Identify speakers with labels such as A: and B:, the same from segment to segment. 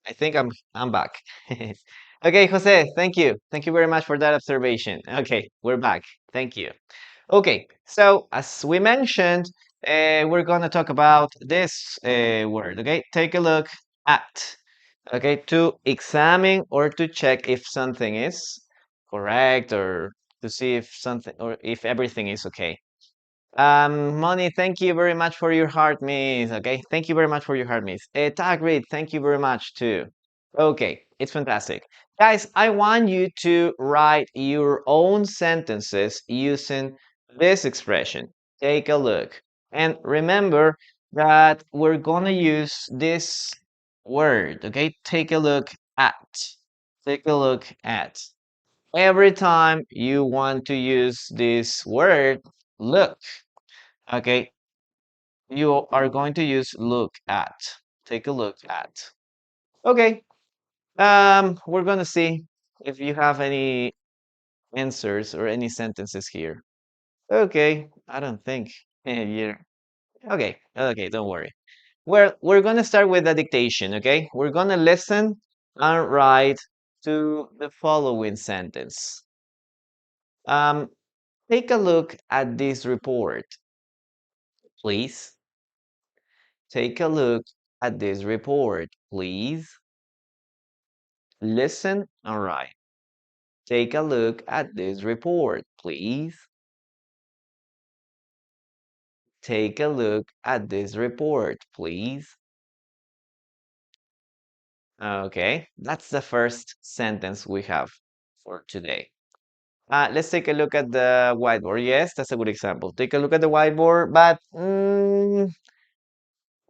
A: I think I'm back. Okay, Jose, thank you. Thank you very much for that observation. Okay, we're back. Thank you. Okay, so as we mentioned, we're gonna talk about this word. Okay, take a look at. Okay, to examine or to check if something is correct or to see if something or if everything is okay. Moni, thank you very much for your heart, miss. Okay, thank you very much for your heart, miss. Tagrid, thank you very much too. Okay, it's fantastic. Guys, I want you to write your own sentences using this expression. Take a look. And remember that we're gonna use this word, okay? Take a look at. Take a look at. Every time you want to use this word, look. Okay, you are going to use look at. Take a look at. Okay, we're gonna see if you have any answers or any sentences here. Okay, I don't think. Yeah. Okay, okay, don't worry. We're gonna start with the dictation, okay? We're gonna listen and write to the following sentence. Um, take a look at this report, please. Take a look at this report, please. Listen and write. Take a look at this report, please. Take a look at this report, please. Okay, that's the first sentence we have for today. Let's take a look at the whiteboard. Yes, that's a good example. Take a look at the whiteboard, but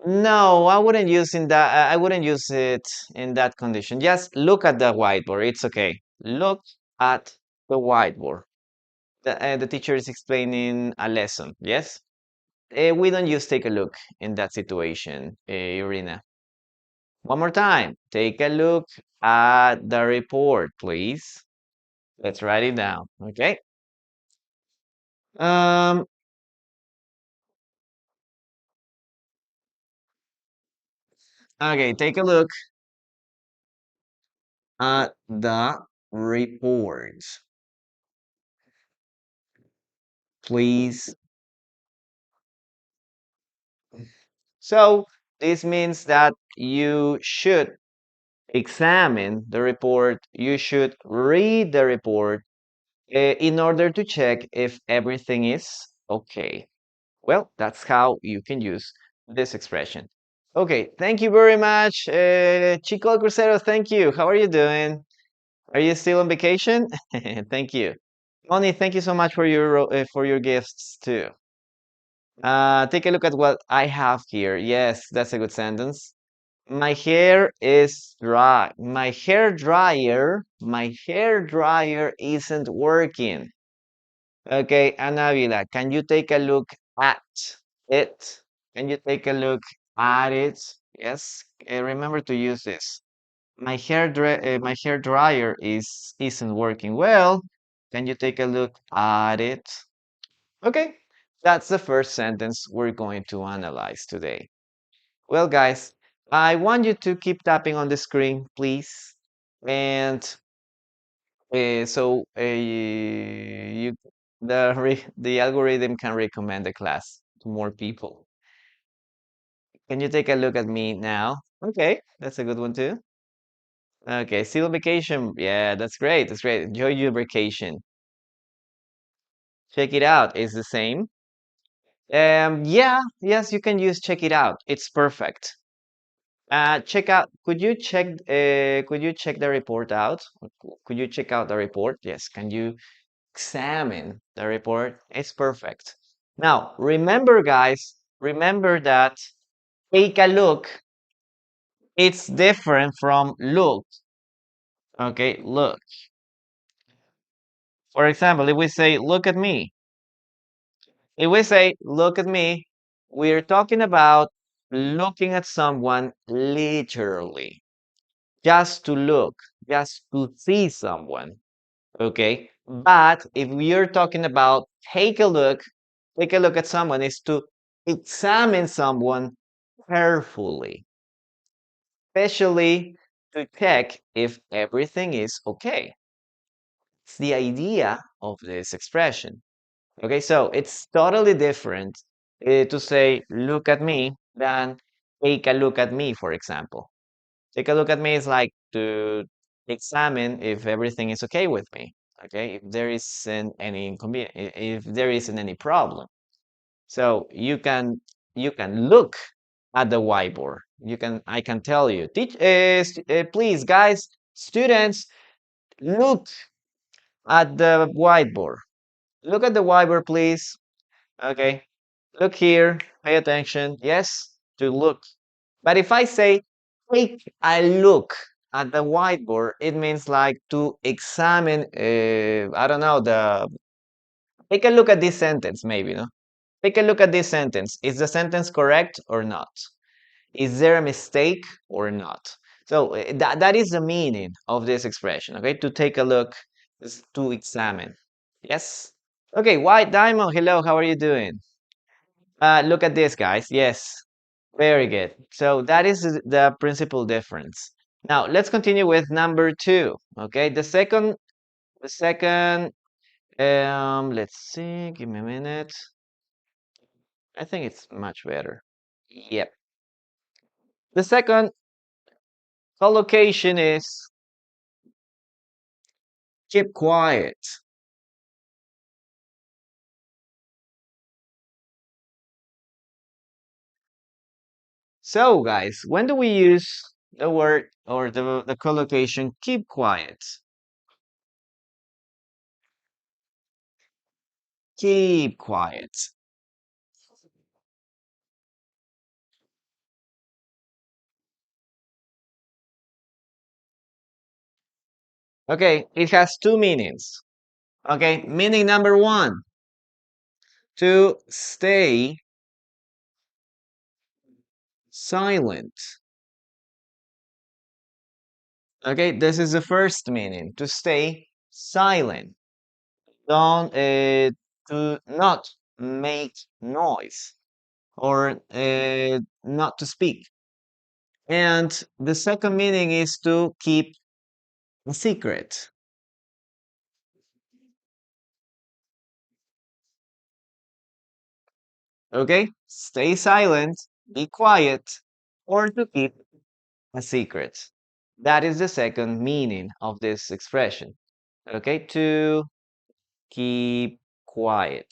A: no, I wouldn't use in that. I wouldn't use it in that condition. Just look at the whiteboard. It's okay. Look at the whiteboard. The teacher is explaining a lesson. Yes. We don't use take a look in that situation, Irina. One more time. Take a look at the report, please. Let's write it down. Okay. Um. Okay. Take a look at the report, please. So this means that you should examine the report. You should read the report in order to check if everything is okay. Well, that's how you can use this expression. Okay, thank you very much. Chico Crucero, thank you. How are you doing? Are you still on vacation? Thank you. Moni, thank you so much for your gifts too. Take a look at what I have here. Yes, that's a good sentence. My hair is dry. My hair dryer isn't working. Okay, Anavila, can you take a look at it? Can you take a look at it? Yes, remember to use this. My hair dryer isn't working well. Can you take a look at it? Okay, that's the first sentence we're going to analyze today. Well, guys, I want you to keep tapping on the screen, please. And you the algorithm can recommend the class to more people. Can you take a look at me now? Okay, that's a good one too. Okay, still vacation. Yeah, that's great. That's great. Enjoy your vacation. Check it out. It's the same. Yeah, yes, you can use check it out. It's perfect. Check out. Could you check the report out? Could you check out the report? Yes. Can you examine the report? It's perfect. Now, remember, guys, remember that take a look. It's different from look. Okay, look. For example, if we say, look at me, if we say, look at me, we're talking about looking at someone literally, just to look, just to see someone. Okay. But if we are talking about take a look at someone is to examine someone carefully, especially to check if everything is okay. It's the idea of this expression. Okay, so it's totally different to say, look at me, than take a look at me, for example. Take a look at me is like to examine if everything is okay with me. Okay, if there isn't any inconvenience, if there isn't any problem. So you can look at the whiteboard. I can tell you, please, guys, students, look at the whiteboard. Look at the whiteboard, please. Okay, look here. Pay attention. Yes, to look. But if I say take a look at the whiteboard, it means like to examine. I don't know. The Take a look at this sentence, maybe, no? Take a look at this sentence. Is the sentence correct or not? Is there a mistake or not? So that is the meaning of this expression, okay? To take a look is to examine. Yes? Okay, White Diamond, hello, how are you doing? Look at this, guys. Yes, very good. So that is the principal difference. Now, let's continue with number two, okay? The second, let's see, give me a minute. I think it's much better. Yep. The second collocation is keep quiet. So, guys, when do we use the word or the collocation keep quiet? Keep quiet. Okay, it has two meanings. Okay, meaning number one, to stay silent. Okay, this is the first meaning, to stay silent. Don't to not make noise or not to speak. And the second meaning is to keep a secret. Okay, stay silent, be quiet, or to keep a secret. That is the second meaning of this expression. Okay, to keep quiet.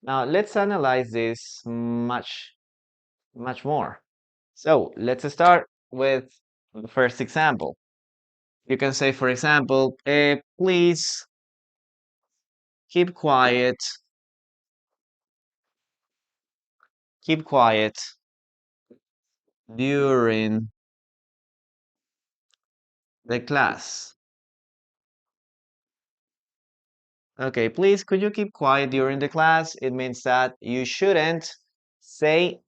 A: Now let's analyze this much more. So let's start with the first example. You can say, for example, please keep keep quiet during the class. Okay, please, could you keep quiet during the class? It means that you shouldn't say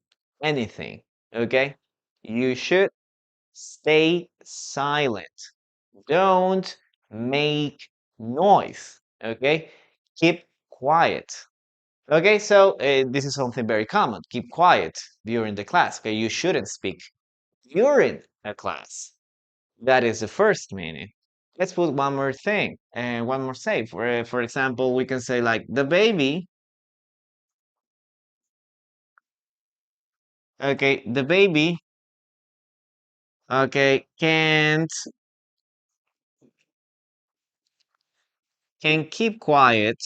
A: anything. Okay, you should stay silent. Don't make noise. Okay, keep quiet. Okay, so this is something very common. Keep quiet during the class. Okay, you shouldn't speak during a class. That is the first meaning. Let's put one more thing and one more say. For example, we can say like the baby. Okay, the baby. Okay, can keep quiet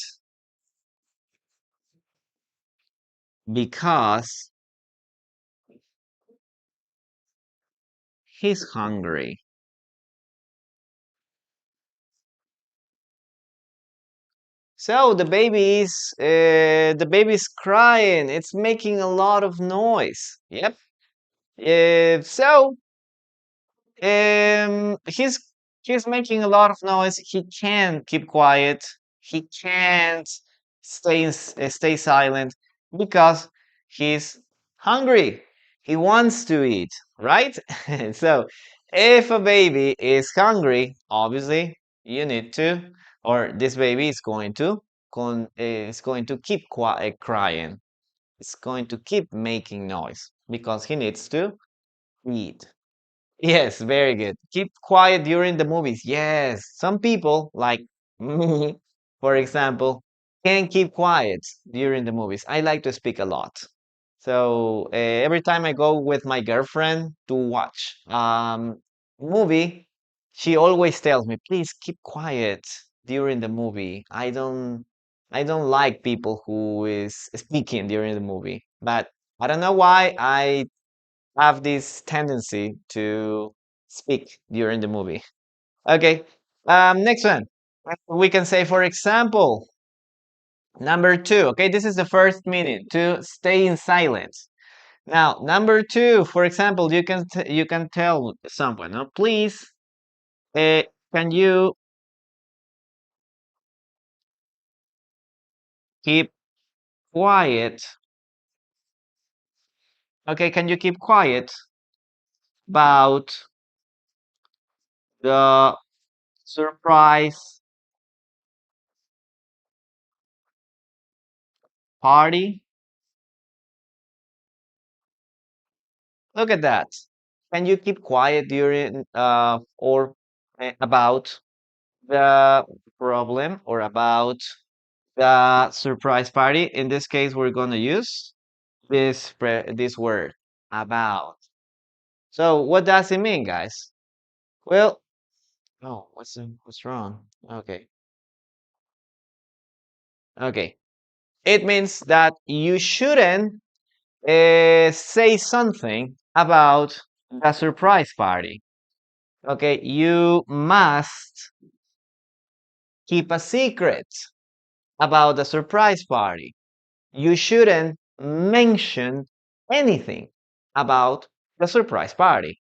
A: because he's hungry. So the baby's crying. It's making a lot of noise. Yep. So he's making a lot of noise. He can't keep quiet. He can't stay silent because he's hungry. He wants to eat, right? So if a baby is hungry, obviously you need to, or this baby is going to keep crying. It's going to keep making noise because he needs to eat. Yes, very good. Keep quiet during the movies. Yes, some people, like me, for example, can keep quiet during the movies. I like to speak a lot. So every time I go with my girlfriend to watch movie, she always tells me, "Please keep quiet during the movie." I don't like people who is speaking during the movie. But I don't know why I have this tendency to speak during the movie. Okay, next one. We can say, for example, number two. Okay, this is the first meaning, to stay in silence. Now, number two, for example, you can tell someone, "Oh, please, uh, can you keep quiet? Okay, can you keep quiet about the surprise party?" Look at that. Can you keep quiet during or about the problem or about the surprise party? In this case, we're going to use this word, about. So what does it mean, guys? Well, oh, what's wrong? Okay. Okay. It means that you shouldn't say something about the surprise party. Okay, you must keep a secret about the surprise party. You shouldn't mention anything about the surprise party.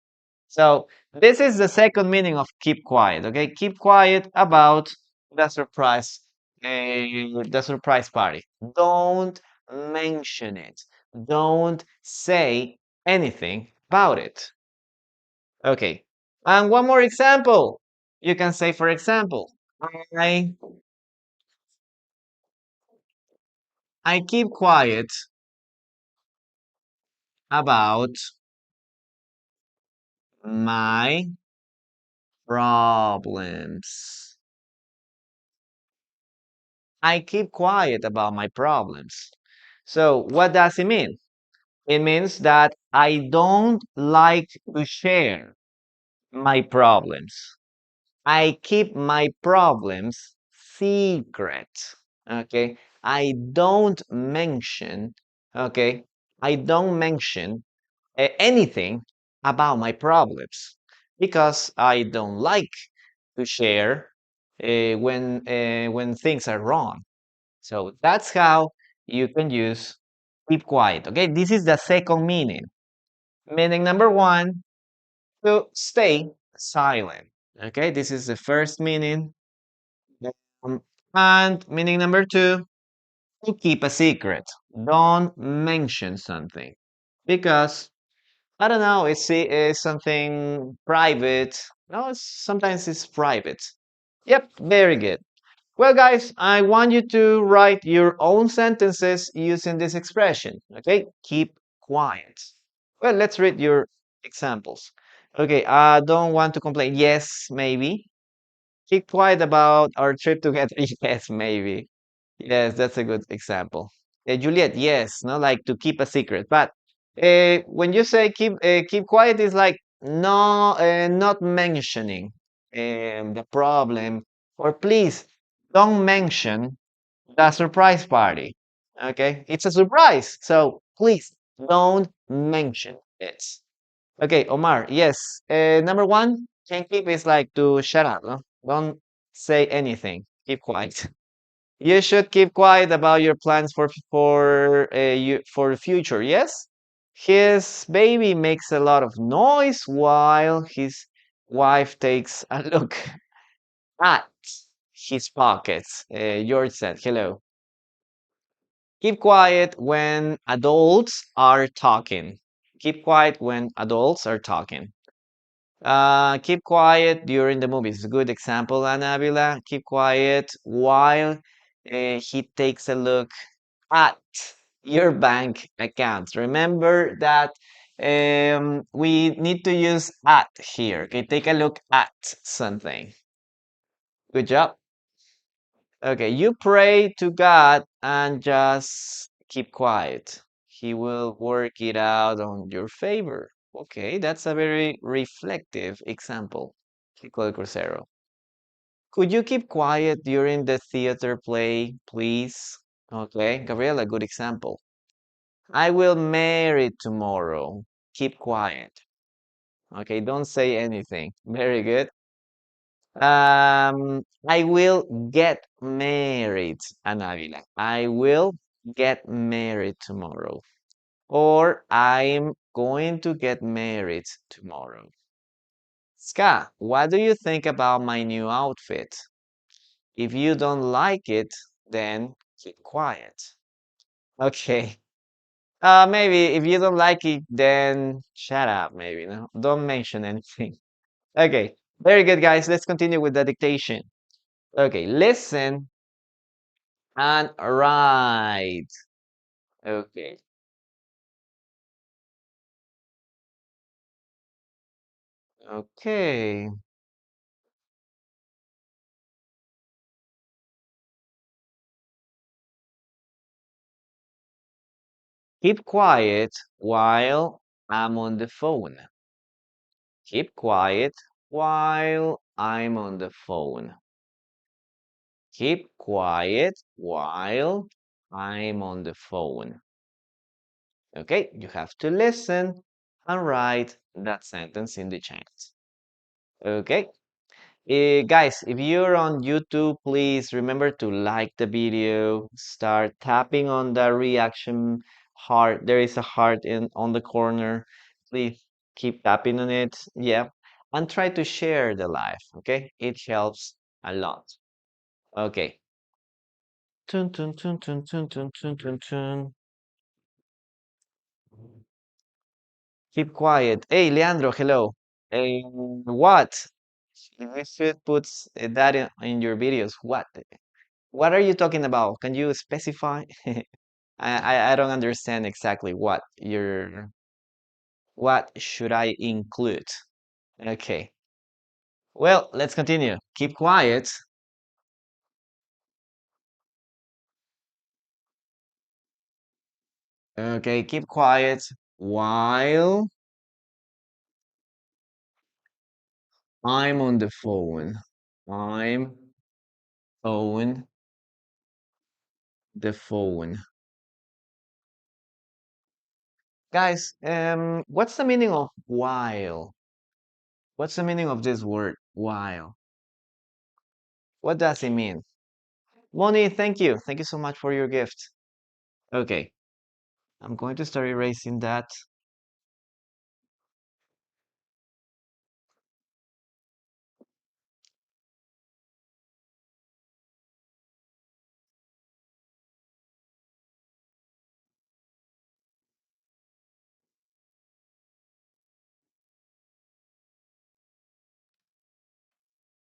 A: So this is the second meaning of keep quiet. Okay, keep quiet about the surprise party. Don't mention it. Don't say anything about it. Okay, and one more example. You can say, for example, I I keep quiet about my problems. I keep quiet about my problems. So, what does it mean? It means that I don't like to share my problems. I keep my problems secret. Okay. Okay, I don't mention anything about my problems because I don't like to share when things are wrong. So that's how you can use keep quiet. Okay, this is the second meaning. Meaning number one, to stay silent. Okay, this is the first meaning. Um, and meaning number two, to keep a secret. Don't mention something because I don't know. It's something private. No, sometimes it's private. Yep, very good. Well, guys, I want you to write your own sentences using this expression. Okay, keep quiet. Well, let's read your examples. Okay, I don't want to complain. Yes, maybe. Keep quiet about our trip together. Yes, maybe. Yes, that's a good example. Juliet, yes, no, like to keep a secret. But when you say keep quiet, is like no, not mentioning the problem, or please don't mention the surprise party. Okay, it's a surprise, so please don't mention it. Okay, Omar, yes. Number one, can keep is like to shut up. No? Don't say anything. Keep quiet. You should keep quiet about your plans for the future. Yes, his baby makes a lot of noise while his wife takes a look at his pockets. George said, "Hello." Keep quiet when adults are talking. Keep quiet when adults are talking. Keep quiet during the movies. Good example, Anabila. Keep quiet while he takes a look at your bank accounts. Remember that We need to use at here. Okay, take a look at something. Good job. Okay, you pray to God and just keep quiet. He will work it out on your favor. Okay, that's a very reflective example. Chico de Crucero. Could you keep quiet during the theater play, please? Okay, Gabriela, good example. I will marry tomorrow. Keep quiet. Okay, don't say anything. Very good. I will get married, Anavila. I will get married tomorrow. Or I'm going to get married tomorrow. Ska, what do you think about my new outfit? If you don't like it, then keep quiet. Okay. Maybe if you don't like it, then shut up, maybe, no? Don't mention anything. Okay. Very good, guys. Let's continue with the dictation. Okay, listen and write. Okay. Okay. Keep quiet while I'm on the phone. Keep quiet while I'm on the phone. Keep quiet while I'm on the phone. Okay, you have to listen and write that sentence in the chat. Okay, guys, if you're on YouTube, please remember to like the video, start tapping on the reaction heart. There is a heart in on the corner. Please keep tapping on it. Yeah, and try to share the live. Okay, it helps a lot. Okay. Tun, tun, tun, tun, tun, tun, tun, tun, tun. Keep quiet. Hey, Leandro, hello. What? You should put that in your videos. What? What are you talking about? Can you specify? I don't understand exactly what should I include? Okay. Well, let's continue. Keep quiet. Okay, keep quiet while I'm on the phone. I'm on the phone. Guys, what's the meaning of while? What's the meaning of this word, while? What does it mean? Moni, thank you. Thank you so much for your gift. Okay, I'm going to start erasing that.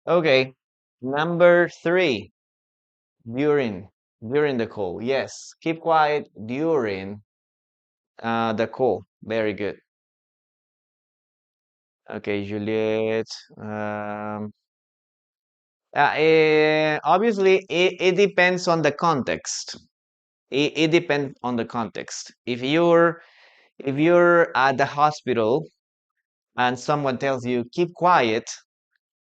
A: Okay, number three, during, during the call. Yes, keep quiet during the call. Very good. Okay, Juliet. Um, Obviously, it depends on the context. It depends on the context. If you're at the hospital and someone tells you keep quiet,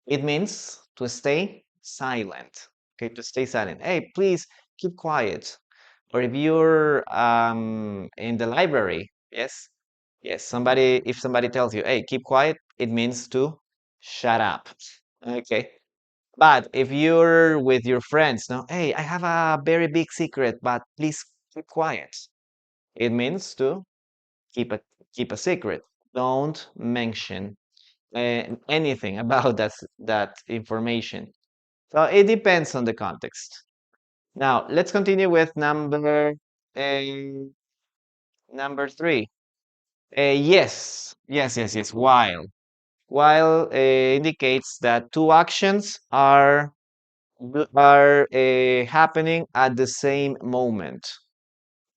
A: it means to stay silent. Okay, to stay silent. Hey, please keep quiet. Or if you're in the library, yes, yes, if somebody tells you, hey, keep quiet, it means to shut up. Okay. But if you're with your friends, no, hey, I have a very big secret, but please keep quiet. It means to keep a keep a secret. Don't mention anything about that information. So it depends on the context. Now let's continue with uh, number three. Yes. While indicates that two actions are happening at the same moment.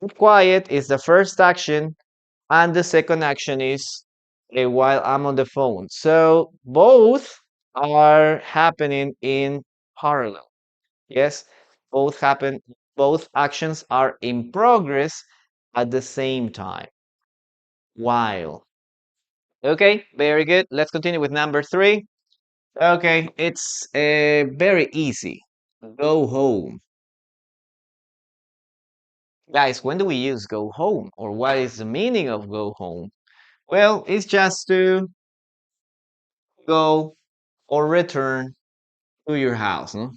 A: Keep quiet is the first action, and the second action is while I'm on the phone. So both are happening in parallel. Yes, both actions are in progress at the same time. While. Okay, very good. Let's continue with number three. Okay, it's very easy. Go home. Guys, when do we use go home? Or what is the meaning of go home? Well, it's just to go or return to your house, no?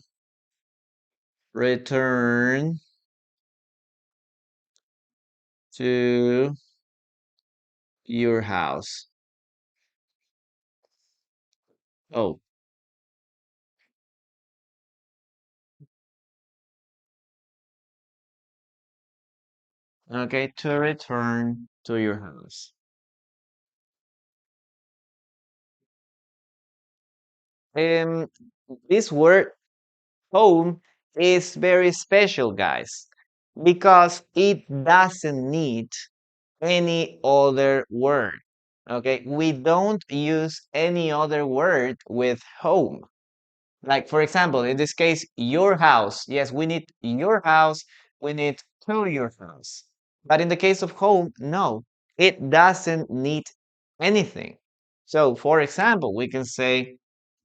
A: Return to your house. Oh, okay, to return to your house. Um, this word home is very special, guys, because it doesn't need any other word. Okay, we don't use any other word with home. Like, for example, in this case, your house. Yes, we need your house, we need to your house. But in the case of home, no, it doesn't need anything. So, for example, we can say,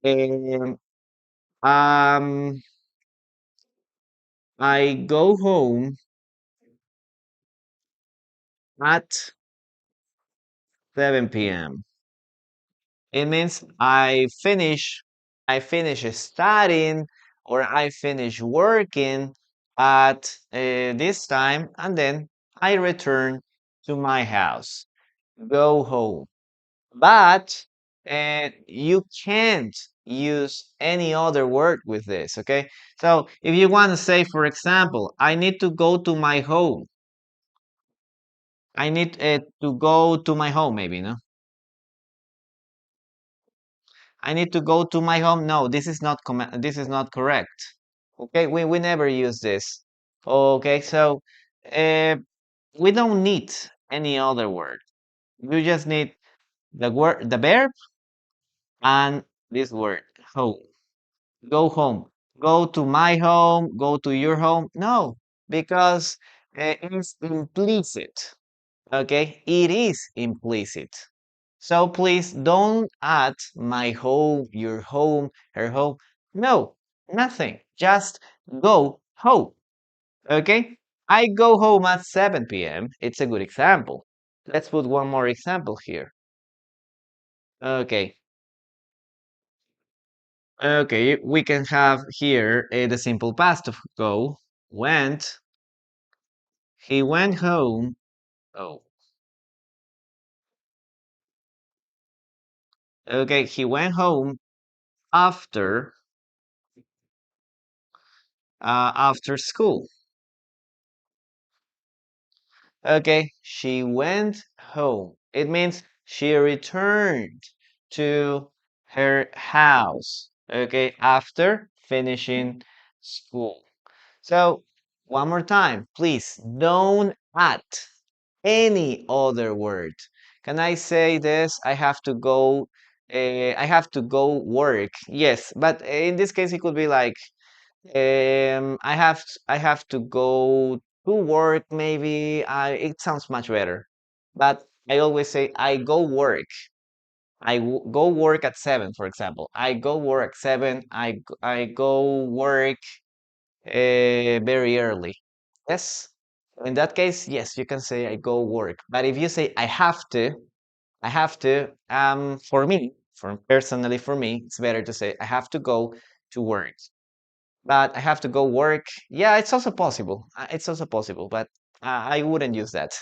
A: um, um, I go home at 7 p.m. It means I finish studying or I finish working at this time and then I return to my house. Go home. But you can't use any other word with this, okay? So if you want to say, for example, I need to go to my home. I need to go to my home, maybe, no? I need to go to my home. No, this is not correct. Okay, we never use this. Okay, so uh, we don't need any other word. You just need the verb and this word, home. Go home. Go to my home, go to your home. No, because it's implicit. Okay, it is implicit. So please don't add my home, your home, her home. No, nothing. Just go home. Okay? I go home at 7 p.m. It's a good example. Let's put one more example here. Okay. Okay, we can have here the simple past of go. Went. He went home. Oh. Okay, he went home after after school. Okay, she went home. It means she returned to her house. Okay, after finishing school. So, one more time, please don't add any other word. Can I say this? I have to go work. Yes, but in this case, it could be like I have to go to work maybe. It sounds much better. But I always say I go work. Go work at 7, for example. I go work at 7. I go work very early. Yes. In that case, yes, you can say I go work. But if you say I have to, for me, for personally for me, it's better to say I have to go to work. But I have to go work. Yeah, it's also possible. It's also possible, but I wouldn't use that.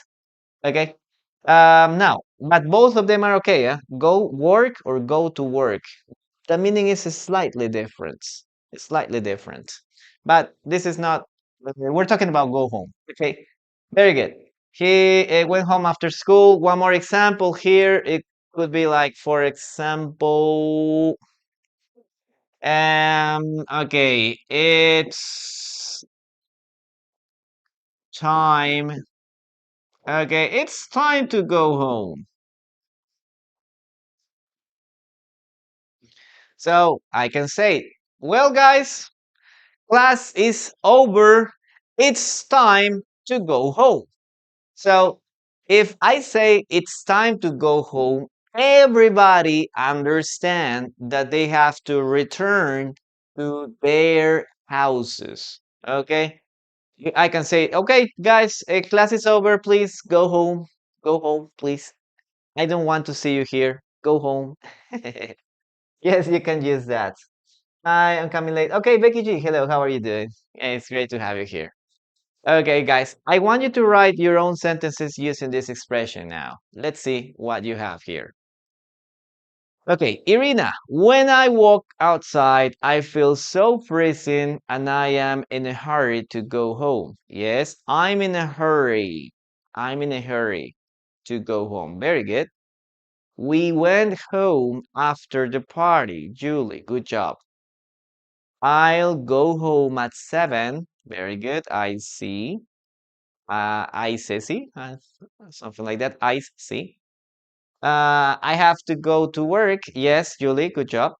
A: Okay. Now, but both of them are okay. Go work or go to work. The meaning is slightly different. It's slightly different. But this is not. We're talking about go home. Okay. Very good. He went home after school. One more example here. It could be like, for example, okay, it's time Okay, it's time to go home. So I can say, well, guys, class is over. It's time to go home. So if I say it's time to go home, everybody understand that they have to return to their houses. Okay? I can say, okay, guys, class is over. Please go home. Go home, please. I don't want to see you here. Go home. Yes, you can use that. Hi, I'm coming late. Okay, Becky G, hello, how are you doing? It's great to have you here. Okay, guys, I want you to write your own sentences using this expression now. Let's see what you have here. Okay, Irina, when I walk outside, I feel so freezing and I am in a hurry to go home. Yes, I'm in a hurry. I'm in a hurry to go home. Very good. We went home after the party. Julie, good job. I'll go home at 7. Very good. I see. I see. Something like that. I see. I have to go to work. Yes, Julie, good job.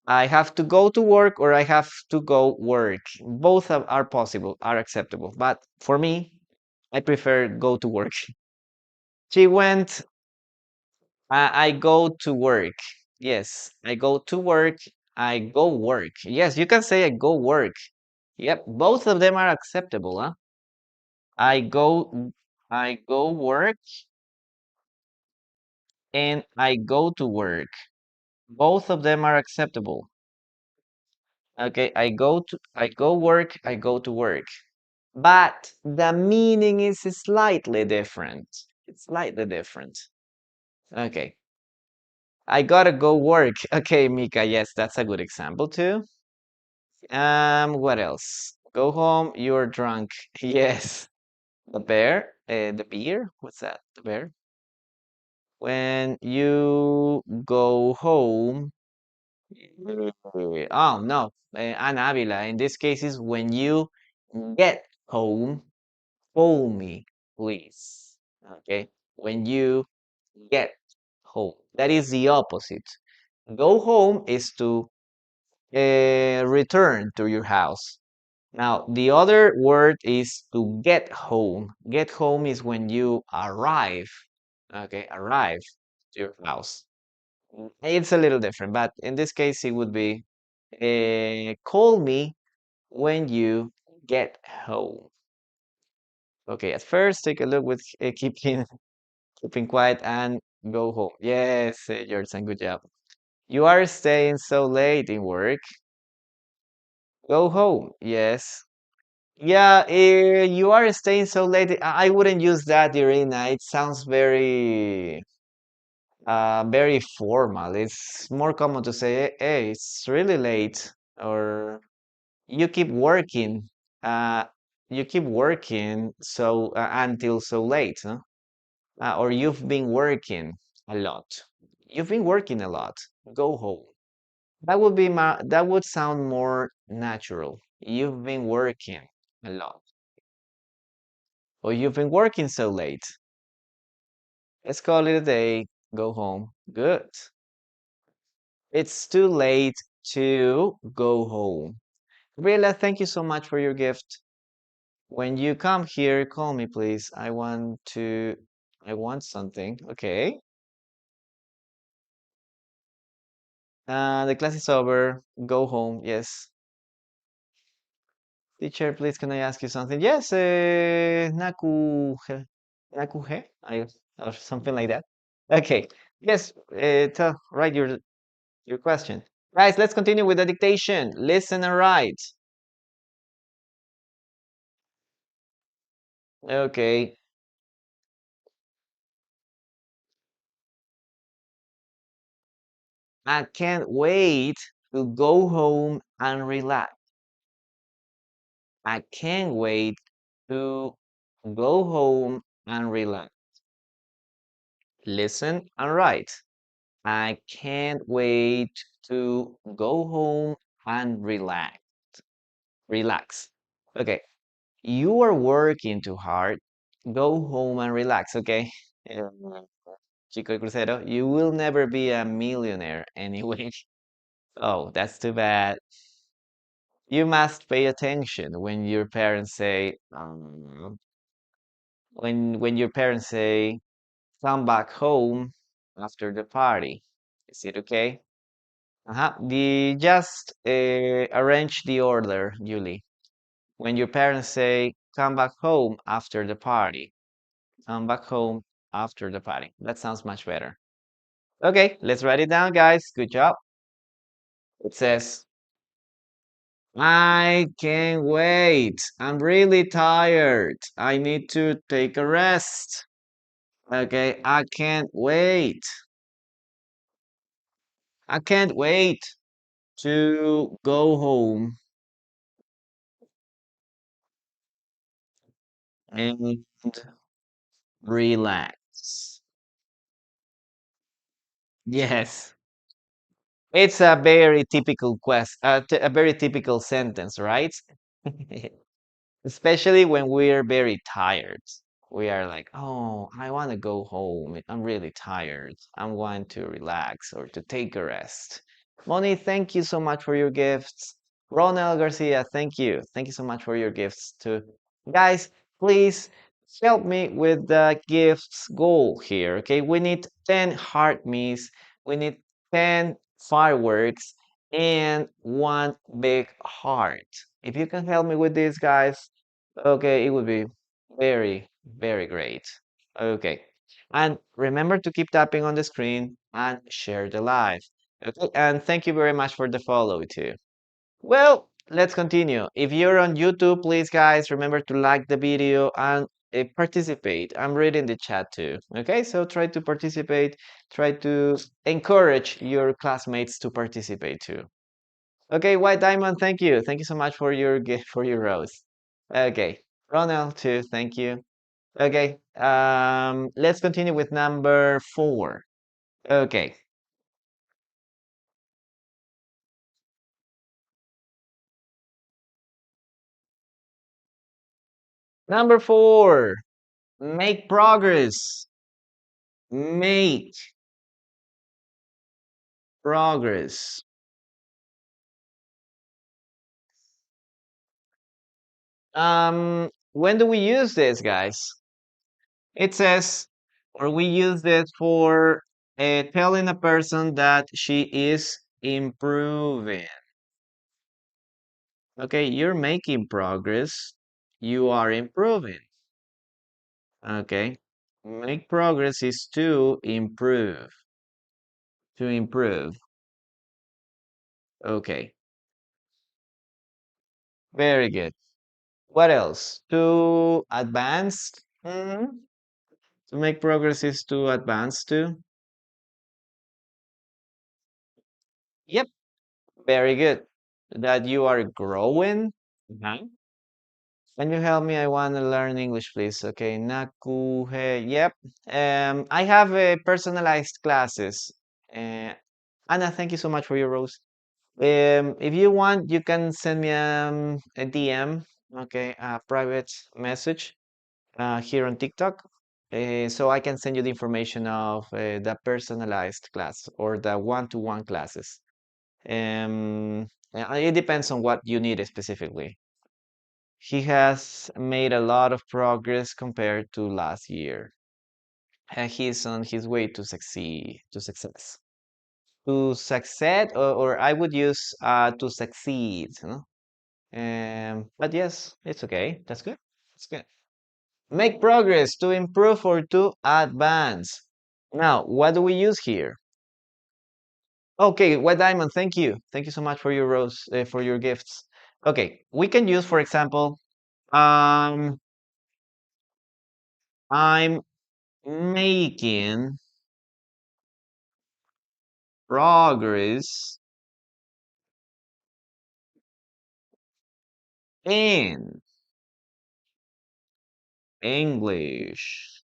A: I have to go to work or I have to go work. Both are possible, are acceptable. But for me, I prefer go to work. She went, I go to work. Yes, I go to work. I go work. Yes, you can say I go work. Yep, both of them are acceptable, huh? I go I go work and I go to work. Both of them are acceptable. Okay, I go work, I go to work. But the meaning is slightly different. It's slightly different. Okay. I gotta go work. Okay, Mika, yes, that's a good example too. What else? Go home, you're drunk. Yes. The beer? What's that? The bear? When you go home, oh no, Ana Avila. In this case, is when you get home, call me, please. Okay, when you get home, that is the opposite. Go home is to return to your house. Now, the other word is to get home. Get home is when you arrive. Okay, arrive to your house. It's a little different, but in this case, it would be call me when you get home. Okay, at first, take a look with keeping quiet and go home. Yes, Jordan, good job. You are staying so late in work. Go home. Yes. Yeah, you are staying so late. I wouldn't use that, Irina. It sounds very formal. It's more common to say, hey, it's really late, or you keep working. Uh, you keep working so until so late, huh? Or you've been working a lot. You've been working a lot. Go home. That would sound more natural. You've been working a lot. Or you've been working so late. Let's call it a day. Go home. Good. It's too late to go home. Gabriela, thank you so much for your gift. When you come here, call me, please. I want something. Okay. The class is over. Go home. Yes. Teacher, please, can I ask you something? Yes, Nakuhe, or something like that. Okay. Yes, write your question. Guys, let's continue with the dictation. Listen and write. Okay. I can't wait to go home and relax. I can't wait to go home and relax. Listen and write. I can't wait to go home and relax. Relax. Okay. You are working too hard. Go home and relax, okay? Um, Chico Crucero, you will never be a millionaire anyway. Oh, that's too bad. You must pay attention when your parents say, when your parents say, come back home after the party. Is it okay? Uh-huh. Just arrange the order, Julie. When your parents say, come back home after the party. Come back home after the party. That sounds much better. Okay, let's write it down, guys. Good job. It says, I can't wait. I'm really tired. I need to take a rest. Okay, I can't wait. I can't wait to go home and relax. Yes, it's a very typical a very typical sentence, right? Especially when we're very tired. We are like, oh, I want to go home. I'm really tired. I want to relax or to take a rest. Moni, thank you so much for your gifts. Ronald Garcia, thank you. Thank you so much for your gifts too. Guys, please help me with the gifts goal here. Okay, we need 10 heart me's, we need 10 fireworks, and one big heart. If you can help me with this, guys, okay, it would be very, very great. Okay. And remember to keep tapping on the screen and share the live. Okay. And thank you very much for the follow too. Well, let's continue. If you're on YouTube, please, guys, remember to like the video and participate. I'm reading the chat too. Okay. So try to participate, try to encourage your classmates to participate too. Okay, White Diamond, thank you. Thank you so much for your gift, for your rose. Okay, Ronald too, thank you. Okay, let's continue with number 4. Okay, number 4. Make progress. Make progress. When do we use this, guys? It says, or we use it for telling a person that she is improving. Okay, you're making progress. You are improving. Okay. Make progress is to improve. To improve. Okay. Very good. What else? To advance. To make progress is to advance to. Yep. Very good. That you are growing. Mhm. Can you help me? I want to learn English, please. Okay. Nakuhe. Yep. I have personalized classes. Uh, Anna, thank you so much for your rose. If you want, you can send me a DM, okay, a private message here on TikTok, so I can send you the information of the personalized class or the one-to-one classes. It depends on what you need specifically. He has made a lot of progress compared to last year. He's on his way to succeed, to success. To succeed, or I would use to succeed. But yes, it's okay. That's good. It's good. Make progress, to improve or to advance. Now, what do we use here? Okay, White Diamond, thank you. Thank you so much for your rose, for your gifts. Okay, we can use, for example, um, I'm making progress in English.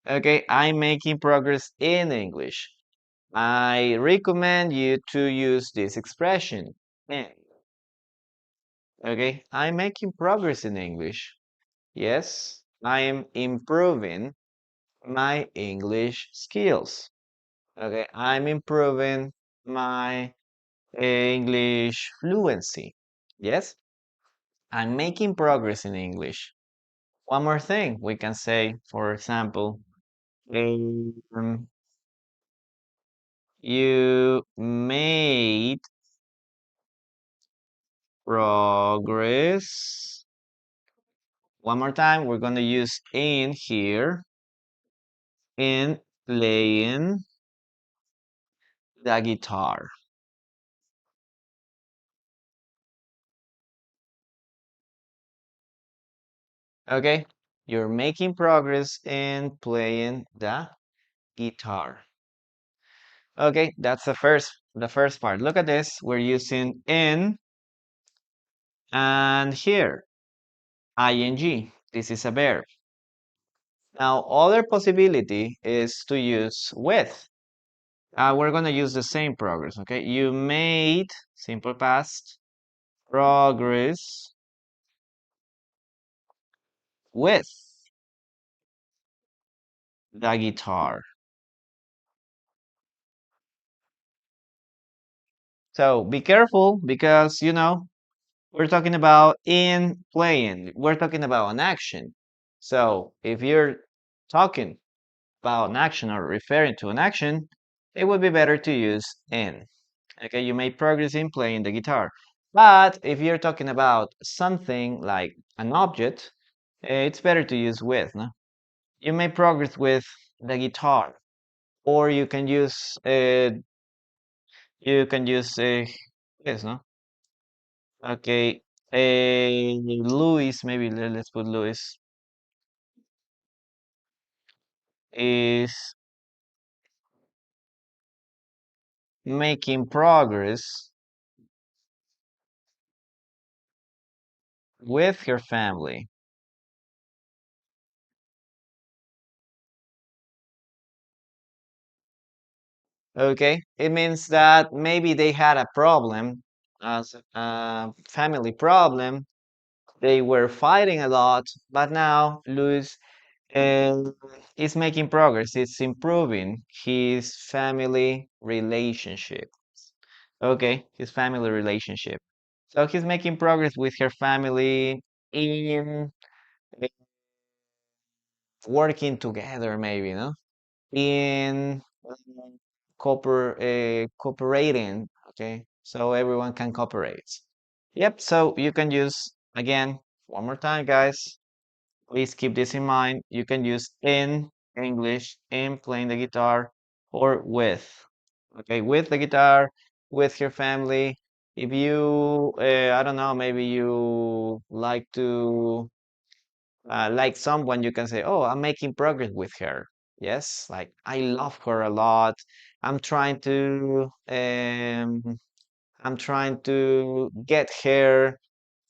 A: Okay, I'm making progress in English. I recommend you to use this expression. Eh, Okay, I'm making progress in English. Yes, I am improving my English skills. Okay, I'm improving my English fluency. Yes, I'm making progress in English. One more thing we can say, for example, um, you made progress. One more time, we're going to use in here in playing the guitar. Okay, you're making progress in playing the guitar. Okay, that's the first part. Look at this. We're using in and here ing. This is a verb. Now, other possibility is to use with. We're gonna use the same progress. Okay, you made simple past progress with the guitar. So be careful because we're talking about in playing. We're talking about an action. So if you're talking about an action or referring to an action, it would be better to use in. Okay, you made progress in playing the guitar. But if you're talking about something like an object, it's better to use with, no? You made progress with the guitar. Or you can use yes, no? Okay, Luis, maybe let's put Luis is making progress with her family. Okay, it means that maybe they had a problem, as a family problem. They were fighting a lot, but now Luis uh, is making progress. It's improving his family relationship. Okay, his family relationship. So he's making progress with her family in working together, maybe, no? In cooperating, okay? So everyone can cooperate. Yep, so you can use, again, one more time, guys. Please keep this in mind. You can use in English, in playing the guitar, or with. Okay, with the guitar, with your family. If you, I don't know, maybe you like to like someone, you can say, "Oh, I'm making progress with her." Yes, like I love her a lot. I'm trying to, I'm trying to get her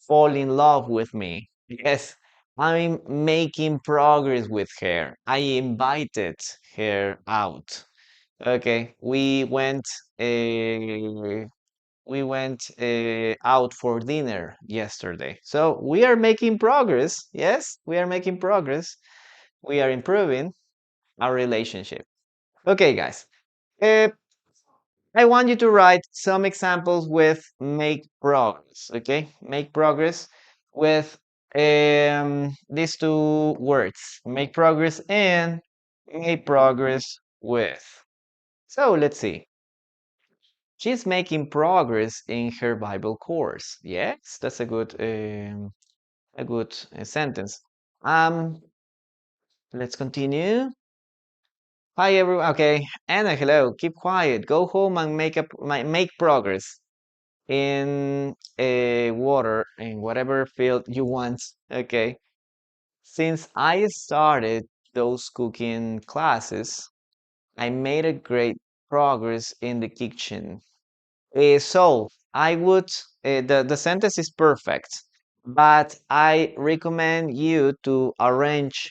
A: fall in love with me. Yes, I'm making progress with her. I invited her out. Okay, we went out for dinner yesterday. So we are making progress. Yes, we are making progress. We are improving our relationship. Okay, guys. Uh, I want you to write some examples with make progress. Okay, make progress with these two words. Make progress and make progress with. So let's see. She's making progress in her Bible course. Yes, that's a good sentence. Um, let's continue. Hi everyone. Okay, Anna, hello. Keep quiet. Go home and make progress in water in whatever field you want. Okay. Since I started those cooking classes, I made a great progress in the kitchen. So I would the sentence is perfect, but I recommend you to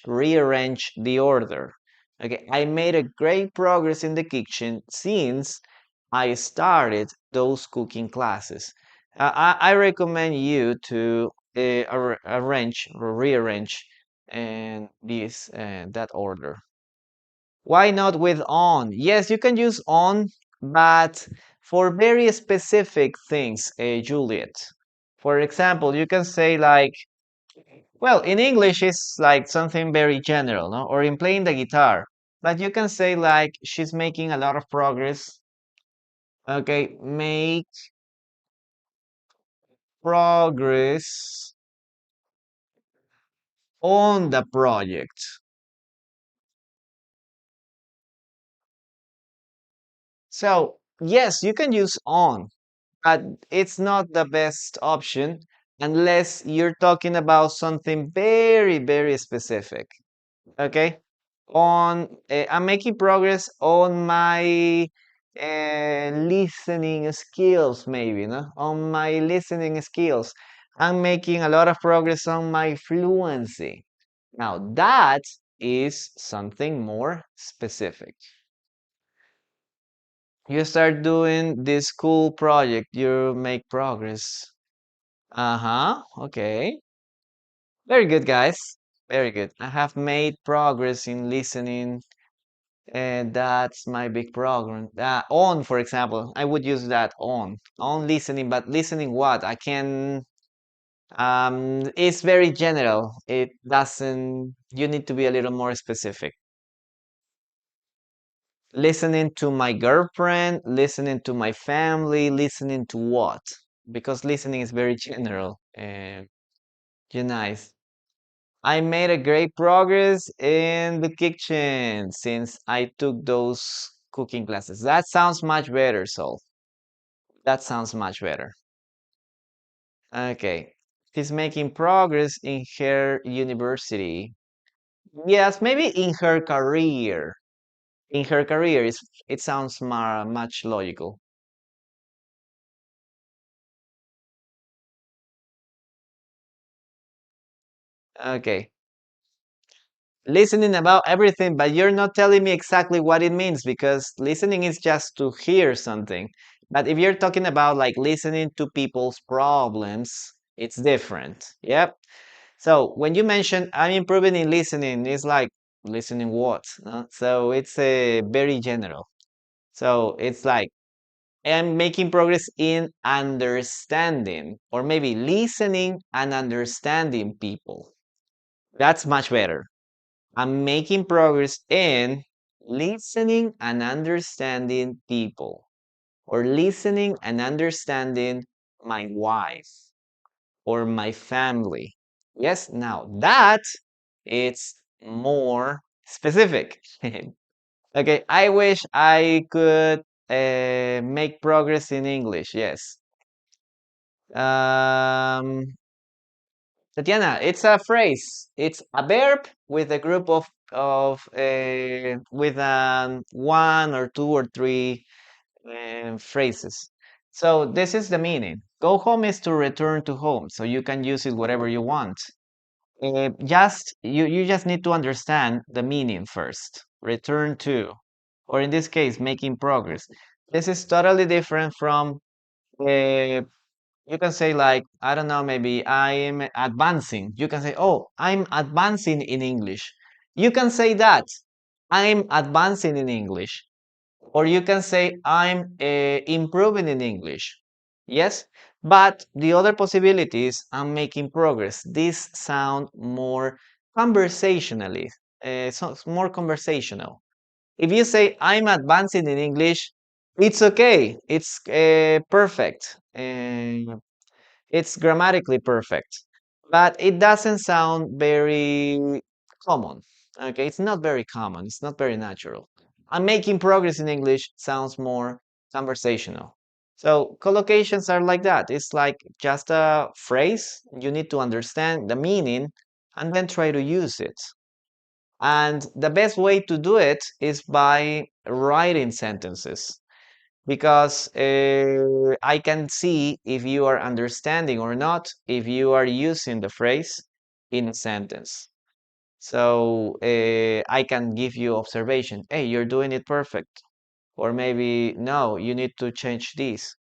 A: rearrange the order. Okay, I made a great progress in the kitchen since I started those cooking classes. I recommend you to arrange or rearrange and this that order. Why not with on? Yes, you can use on, but for very specific things, Juliet. For example, you can say like, well, in English it's like something very general, no? Or in playing the guitar. But you can say like she's making a lot of progress. Okay, make progress on the project. So, yes, you can use on, but it's not the best option unless you're talking about something very, very specific. Okay? I'm making progress on my listening skills, maybe, no? On my listening skills. I'm making a lot of progress on my fluency. Now, that is something more specific. You start doing this cool project, you make progress. Uh-huh, okay. Very good, guys. Very good. I have made progress in listening, and that's my big program. On, for example, I would use that on listening, but listening what? I can, it's very general. It doesn't, you need to be a little more specific. Listening to my girlfriend, listening to my family, listening to what? Because listening is very general. You're nice. I made a great progress in the kitchen since I took those cooking classes. That sounds much better, Sol. That sounds much better. Okay. She's making progress in her university. Yes, maybe in her career. In her career, it sounds much logical. Okay. Listening about everything, but you're not telling me exactly what it means because listening is just to hear something. But if you're talking about like listening to people's problems, it's different. Yep. So when you mention I'm improving in listening, it's like listening what? So it's very general. So it's like I'm making progress in understanding, or maybe listening and understanding people. That's much better. I'm making progress in listening and understanding people, or listening and understanding my wife or my family. Yes, now that it's more specific. Okay, I wish I could make progress in English. Yes. Um, Tatiana, it's a phrase. It's a verb with a group of with one or two or three phrases. So this is the meaning. Go home is to return to home. So you can use it whatever you want. Just you just need to understand the meaning first. Return to, or in this case, making progress. This is totally different from uh, you can say like, I don't know, maybe I'm advancing. You can say, oh, I'm advancing in English. You can say that, I'm advancing in English. Or you can say, I'm improving in English. Yes, but the other possibility is I'm making progress. These sound more conversationally, so it's more conversational. If you say, I'm advancing in English, it's okay. It's perfect. It's grammatically perfect, but it doesn't sound very common. Okay, it's not very common. It's not very natural. I'm making progress in English sounds more conversational. So collocations are like that. It's like just a phrase. You need to understand the meaning and then try to use it. And the best way to do it is by writing sentences because I can see if you are understanding or not if you are using the phrase in a sentence. So I can give you observation. Hey, you're doing it perfect. Or maybe, no, you need to change this.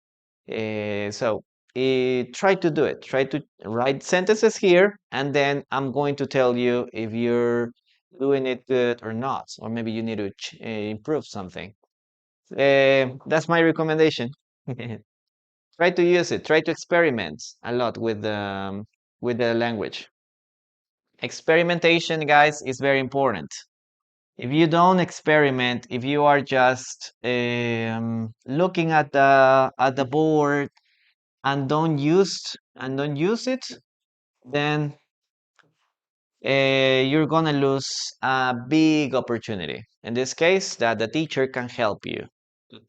A: So try to do it. Try to write sentences here, and then I'm going to tell you if you're doing it good or not, or maybe you need to improve something. That's my recommendation. Try to use it. Try to experiment a lot with the language. Experimentation, guys, is very important. If you don't experiment, if you are just looking at the board and don't use it, then you're gonna lose a big opportunity. In this case, that the teacher can help you,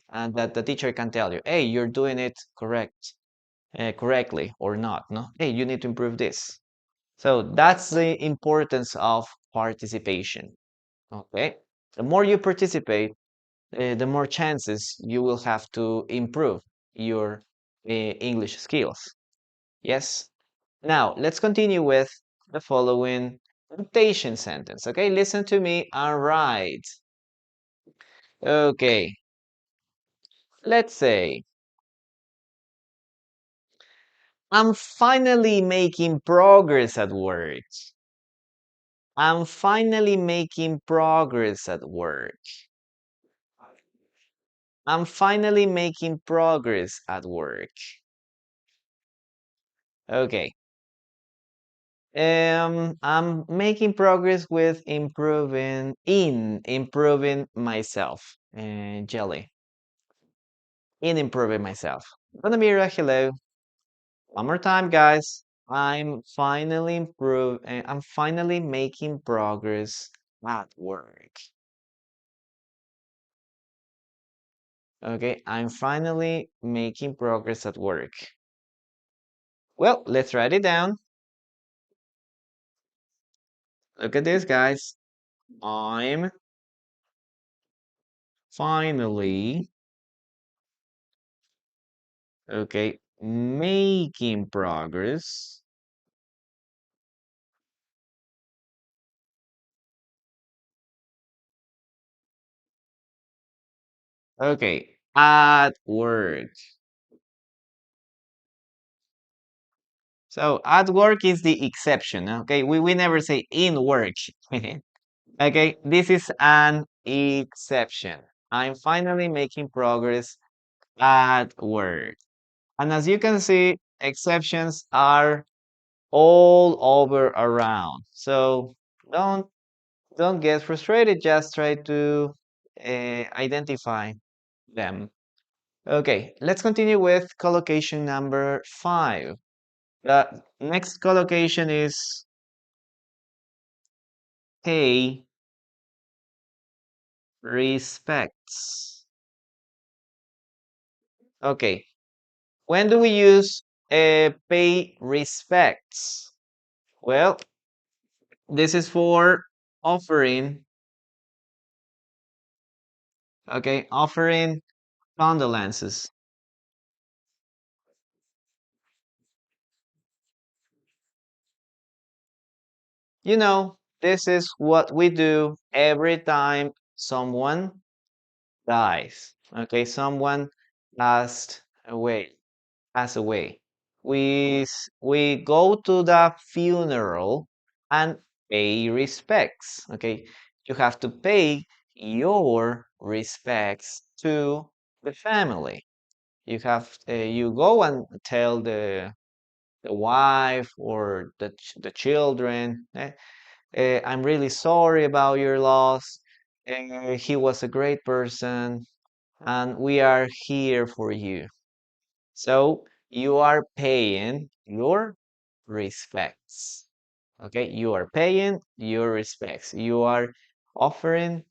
A: and that the teacher can tell you, "Hey, you're doing it correctly or not. No, hey, you need to improve this." So that's the importance of participation. Okay, the more you participate, the more chances you will have to improve your English skills. Yes. Now, let's continue with the following dictation sentence. Okay, listen to me and write. Okay, let's say, I'm finally making progress at work. I'm finally making progress at work. I'm finally making progress at work. Okay. I'm making progress with improving myself. Jelly. In improving myself. Mira, hello. One more time, guys. I'm finally making progress at work. Okay, I'm finally making progress at work. Well, let's write it down. Look at this, guys. I'm finally, okay, making progress. Okay, at work. So at work is the exception. Okay, we never say in work. Okay, this is an exception. I'm finally making progress at work. And as you can see, exceptions are all over around. So don't don't get frustrated. Just try to identify them. Okay, let's continue with collocation number 5. The next collocation is pay respects. Okay, when do we use pay respects? Well, this is for offering, okay, offering condolences. You know, this is what we do every time someone dies. Okay, someone passed away. Pass away. We go to the funeral and pay respects. Okay, you have to pay your respects to the family. You go and tell the wife or the children. I'm really sorry about your loss. He was a great person, and we are here for you. So you are paying your respects. Okay, you are paying your respects. You are offering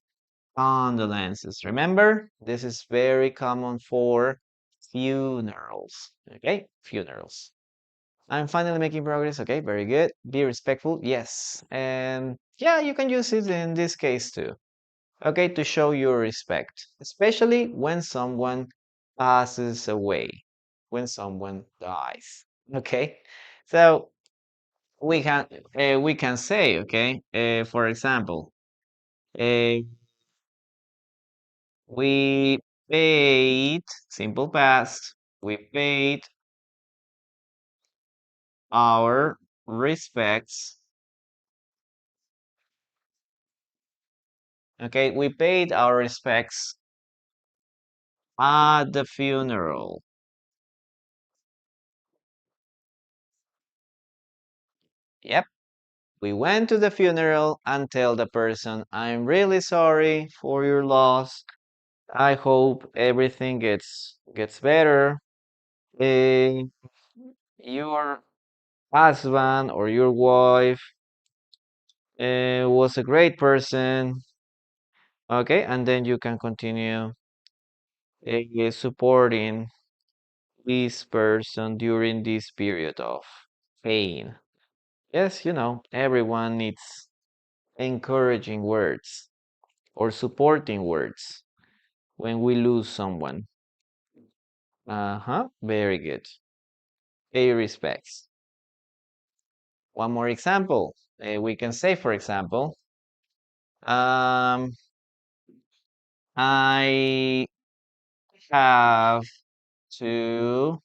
A: condolences. Remember, this is very common for funerals. Okay, funerals. I'm finally making progress. Okay, very good. Be respectful. Yes. And yeah, you can use it in this case too. Okay, to show your respect, especially when someone passes away, when someone dies. Okay, so we can say, okay, for example, uh, we paid, simple past, we paid our respects. Okay, we paid our respects at the funeral. Yep, we went to the funeral and tell the person, I'm really sorry for your loss. I hope everything gets better. Eh, your husband or your wife was a great person. Okay, and then you can continue supporting this person during this period of pain. Yes, everyone needs encouraging words or supporting words when we lose someone. Uh-huh, very good. Pay respects. One more example. We can say, for example, um, I have to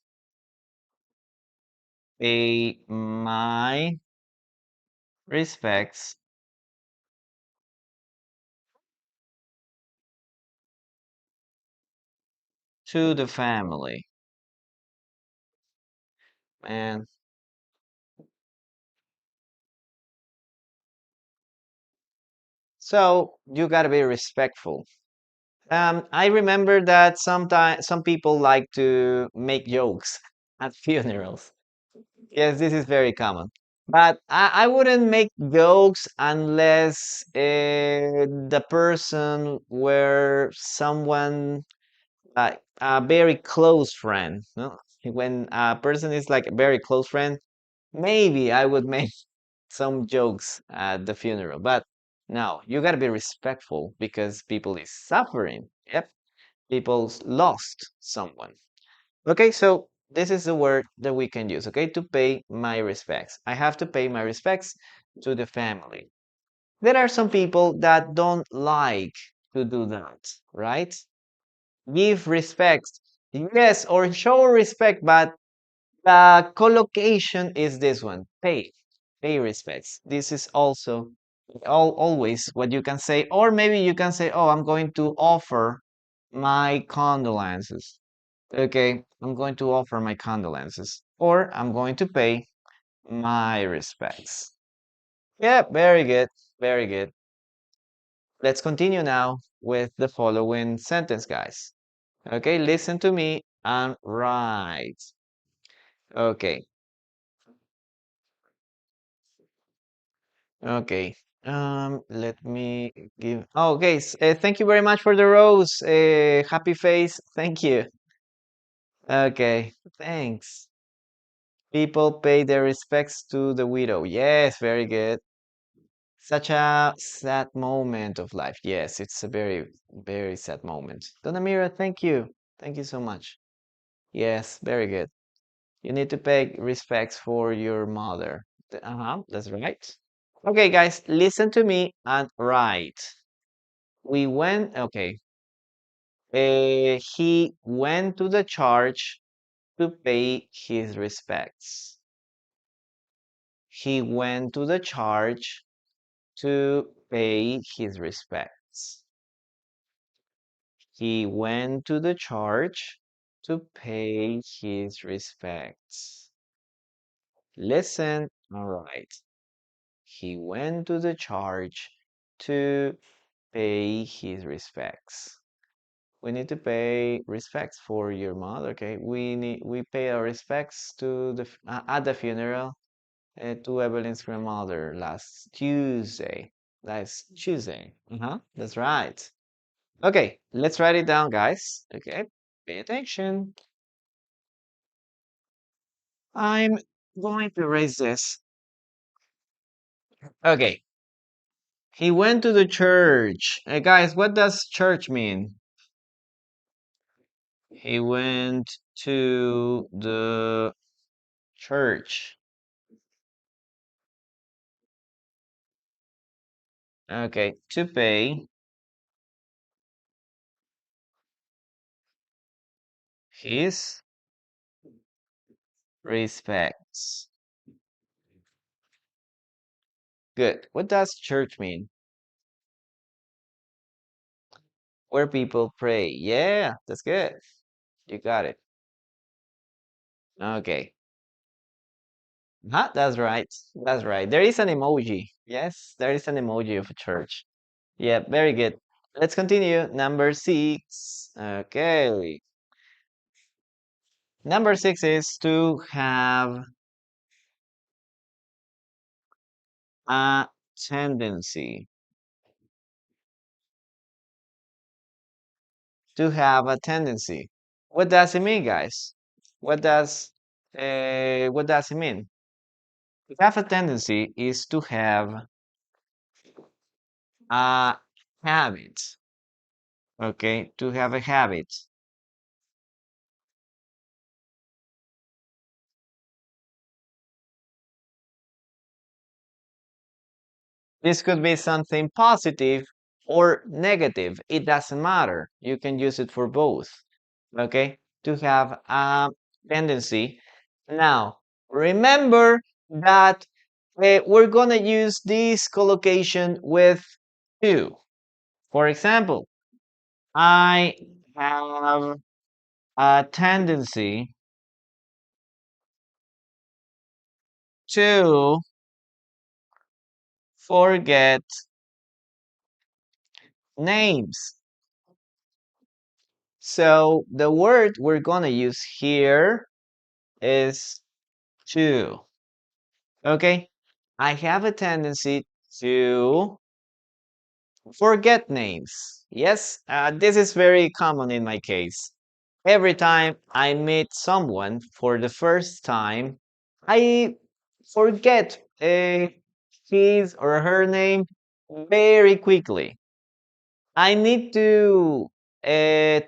A: pay my respects to the family. And so you gotta be respectful. I remember that sometimes some people like to make jokes at funerals. Yes, this is very common. But I wouldn't make jokes unless the person were someone like a very close friend. No? When a person is like a very close friend, maybe I would make some jokes at the funeral. But no, you gotta be respectful because people is suffering. Yep, people's lost someone. Okay, so this is the word that we can use, okay, to pay my respects. I have to pay my respects to the family. There are some people that don't like to do that, right? Give respect, yes, or show respect, but the collocation is this one, pay respects. This is also always what you can say, or maybe you can say, oh, I'm going to offer my condolences. Okay, I'm going to offer my condolences, or I'm going to pay my respects. Yeah, very good, very good. Let's continue now with the following sentence, guys. Okay, listen to me and write. Okay, okay. Let me give. Oh, okay. Thank you very much for the rose. Happy face. Thank you. Okay, thanks. People pay their respects to the widow. Yes, very good. Such a sad moment of life. Yes, it's a very, very sad moment. Donna Mira, thank you. Thank you so much. Yes, very good. You need to pay respects for your mother. Uh-huh, that's right. Okay, guys, listen to me and write. Okay. He went to the church to pay his respects. He went to the church to pay his respects. He went to the church to pay his respects. Listen, all right. He went to the church to pay his respects. We need to pay respects for your mother, okay? We pay our respects to at the funeral to Evelyn's grandmother last Tuesday. Last Tuesday. That's right. Okay, let's write it down, guys. Okay, pay attention. I'm going to erase this. Okay, he went to the church. Guys, what does church mean? He went to the church. Okay, to pay his respects. good. What does church mean? Where people pray. Yeah, that's good. You got it. Okay. That's right. That's right. There is an emoji. Yes, there is an emoji of a church. Yeah, very good. Let's continue. Number six. Okay. Number six is to have a tendency. To have a tendency. What does it mean, guys? What does it mean? To have a tendency is to have a habit. Okay, to have a habit. This could be something positive or negative. It doesn't matter. You can use it for both. Okay, to have a tendency. Now, remember that we're gonna use this collocation with to. For example, I have a tendency to forget names. So the word we're gonna use here is to. Okay, I have a tendency to forget names. Yes, this is very common in my case. Every time I meet someone for the first time, I forget his or her name very quickly. I need to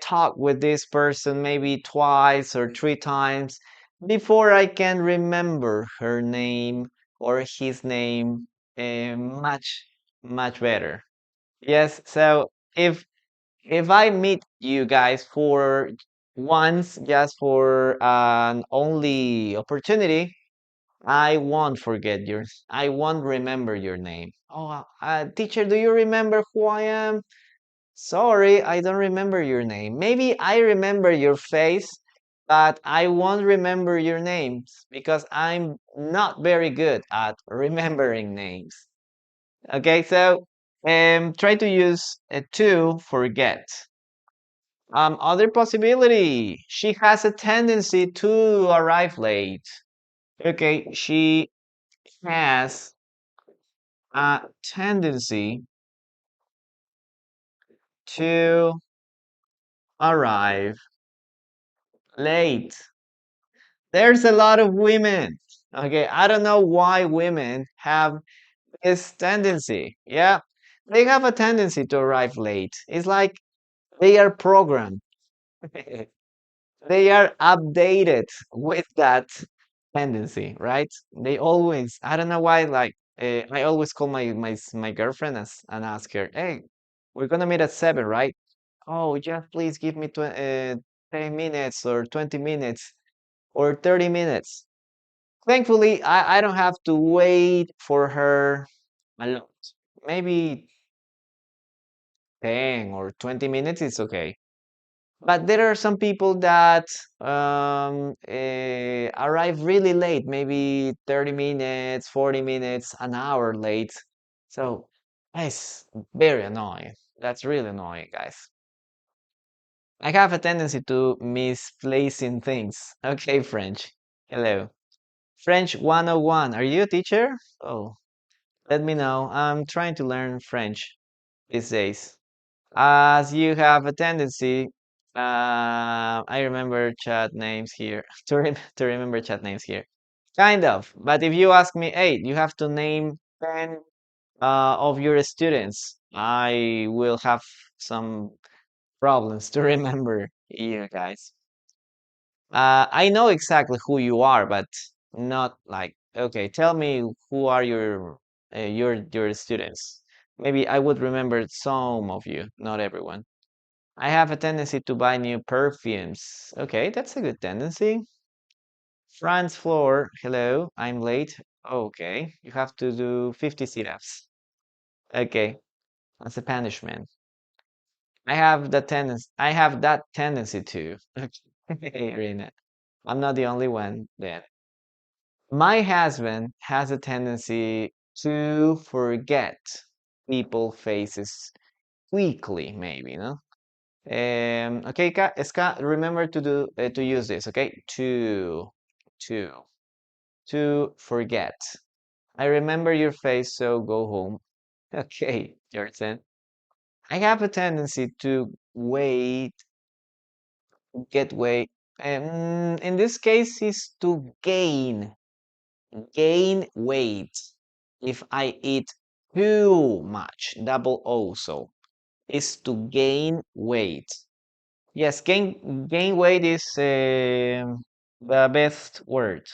A: talk with this person maybe twice or three times before I can remember her name or his name much better. Yes, so if I meet you guys for once, just for an only opportunity, I won't remember your name. Oh, teacher, do you remember who I am? Sorry, I don't remember your name. Maybe I remember your face, but I won't remember your names because I'm not very good at remembering names. Okay, so try to use to forget. Other possibility. She has a tendency to arrive late. Okay, she has a tendency to arrive late. There's a lot of women. Okay, I don't know why women have this tendency. Yeah, they have a tendency to arrive late. It's like they are programmed. They are updated with that tendency, right? They always, I don't know why, like, I always call my girlfriend and ask her, hey, we're gonna meet at 7, right? Oh, yeah, please give me 10 minutes or 20 minutes or 30 minutes. Thankfully, I don't have to wait for her a lot. Maybe 10 or 20 minutes is okay. But there are some people that arrive really late, maybe 30 minutes, 40 minutes, an hour late. So that's very annoying. That's really annoying, guys. I have a tendency to misplacing things. Okay, French. Hello. French 101. Are you a teacher? Oh, let me know. I'm trying to learn French these days. As you have a tendency, I remember chat names here to remember chat names here. Kind of, but if you ask me, hey, you have to name 10 of your students, I will have some problems to remember you guys. I know exactly who you are, but not like, okay, tell me who are your students. Maybe I would remember some of you, not everyone. I have a tendency to buy new perfumes. Okay, that's a good tendency. Franz floor. Hello, I'm late. Okay, you have to do 50 sit-ups. Okay, that's a punishment. I have that tendency to. Okay, Irina. I'm not the only one then. My husband has a tendency to forget people faces quickly, maybe, no? Okay, Ska, remember to do to use this, okay? To, to forget. I remember your face, so go home. Okay, your turn. I have a tendency to get weight. In this case, is to gain weight if I eat too much. Double O, so is to gain weight. Yes, gain weight is the best word.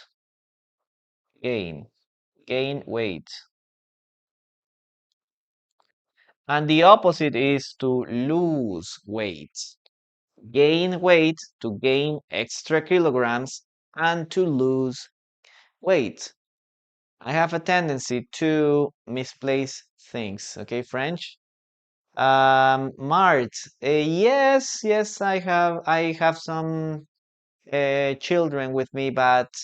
A: Gain gain weight. And the opposite is to lose weight. Gain weight to gain extra kilograms and to lose weight. I have a tendency to misplace things. Okay, French. Mart. Yes, I have some children with me, but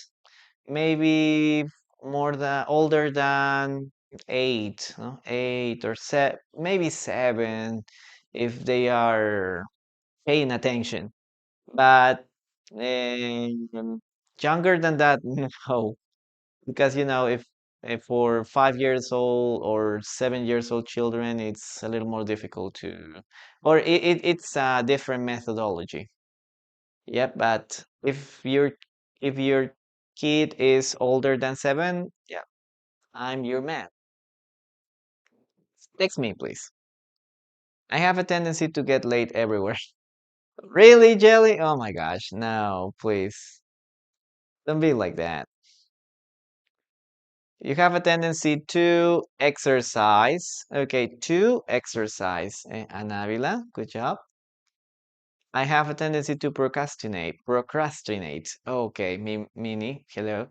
A: maybe more than older than 8, no? 8 or 7, maybe 7, if they are paying attention. But younger than that, no, because if for 5 years old or 7 years old children, it's a little more difficult to, or it's a different methodology. Yep, but if your kid is older than 7, yeah, I'm your man. Text me, please. I have a tendency to get late everywhere. Really, Jelly? Oh my gosh, no, please. Don't be like that. You have a tendency to exercise. Okay, to exercise. Anavila, good job. I have a tendency to procrastinate. Procrastinate. Okay, Mini, hello.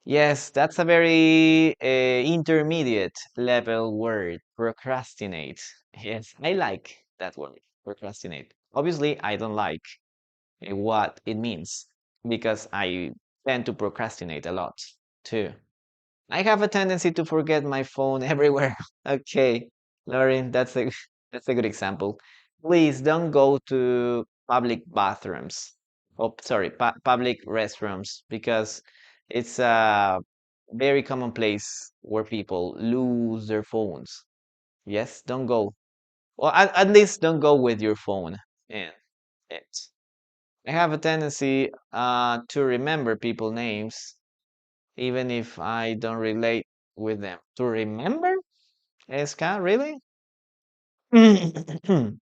A: Yes, that's a very intermediate level word. Procrastinate. Yes, I like that word. Procrastinate. Obviously, I don't like what it means because I tend to procrastinate a lot too. I have a tendency to forget my phone everywhere. Okay, Lauren, that's a good example. Please don't go to public bathrooms. Oh, sorry, public restrooms because it's a very common place where people lose their phones. Yes, don't go. Well, at least don't go with your phone in it. I have a tendency to remember people names even if I don't relate with them. To remember? Eska, really?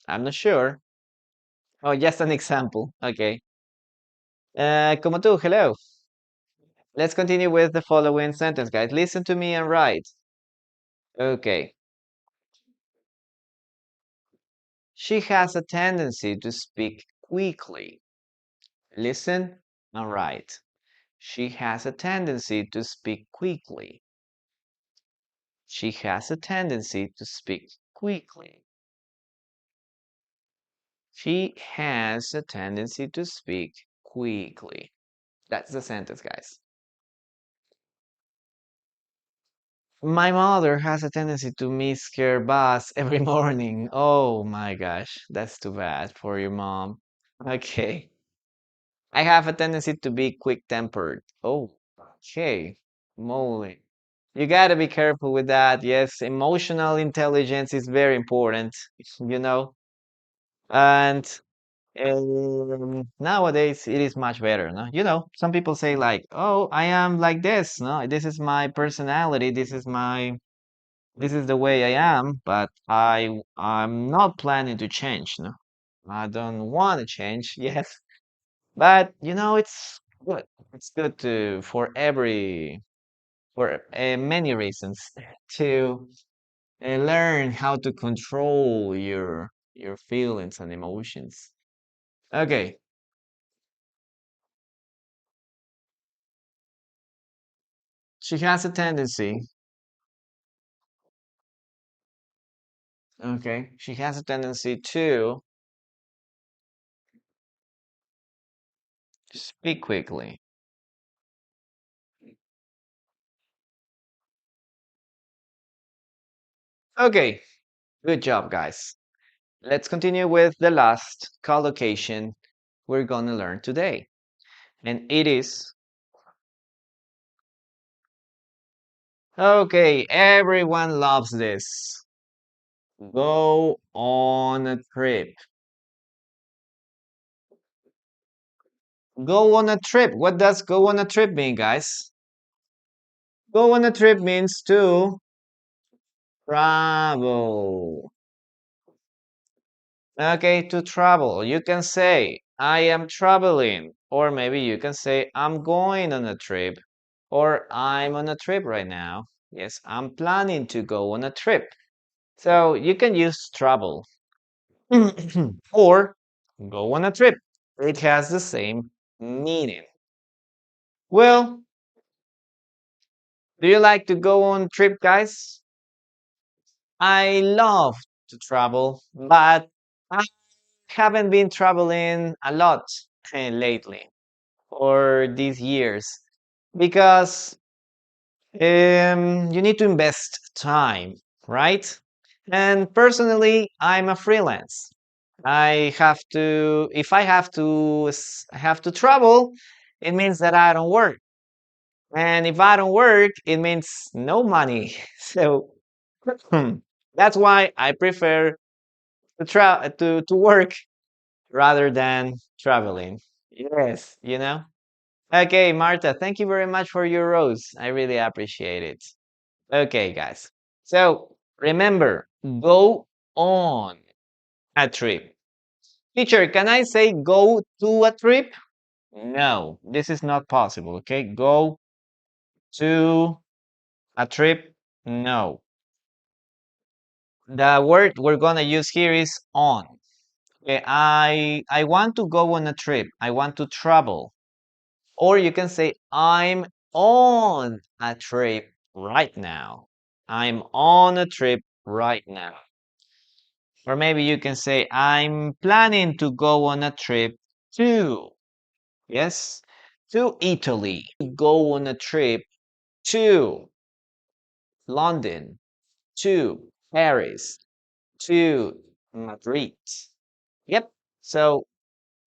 A: I'm not sure. Oh, just an example. Okay. Como tú, hello. Let's continue with the following sentence, guys. Listen to me and write. Okay. She has a tendency to speak quickly. Listen and write. She has a tendency to speak quickly. She has a tendency to speak quickly. She has a tendency to speak quickly. That's the sentence, guys. My mother has a tendency to miss her bus every morning. Oh my gosh, that's too bad for your mom. Okay. I have a tendency to be quick-tempered. Oh, okay. Moly. You gotta be careful with that. Yes, emotional intelligence is very important, you know. And nowadays it is much better, no? Some people say like, "Oh, I am like this, no? This is my personality. This is the way I am." But I'm not planning to change, no? I don't want to change, yes. But it's good. It's good to for many reasons to learn how to control your feelings and emotions. Okay. She has a tendency. Okay. She has a tendency to speak quickly. Okay. Good job, guys. Let's continue with the last collocation we're going to learn today. And it is, okay, everyone loves this. Go on a trip. Go on a trip. What does go on a trip mean, guys? Go on a trip means to travel. Okay, to travel. You can say, I am traveling. Or maybe you can say, I'm going on a trip. Or I'm on a trip right now. Yes, I'm planning to go on a trip. So you can use travel or go on a trip. It has the same meaning. Well, do you like to go on trip, guys? I love to travel, but I haven't been traveling a lot lately or these years because you need to invest time, right? And personally, I'm a freelance. I have to, if I have to have to travel, it means that I don't work. And if I don't work, it means no money. So that's why I prefer to work rather than traveling. Yes, you know. Okay, Marta, thank you very much for your rose. I really appreciate it. Okay, guys. So remember, go on a trip. Teacher, can I say go to a trip? No, this is not possible. Okay, go to a trip. No. The word we're gonna use here is on. Okay, I want to go on a trip. I want to travel. Or you can say I'm on a trip right now. I'm on a trip right now. Or maybe you can say I'm planning to go on a trip to, yes, to Italy. Go on a trip to London, to Paris, to Madrid. Yep. So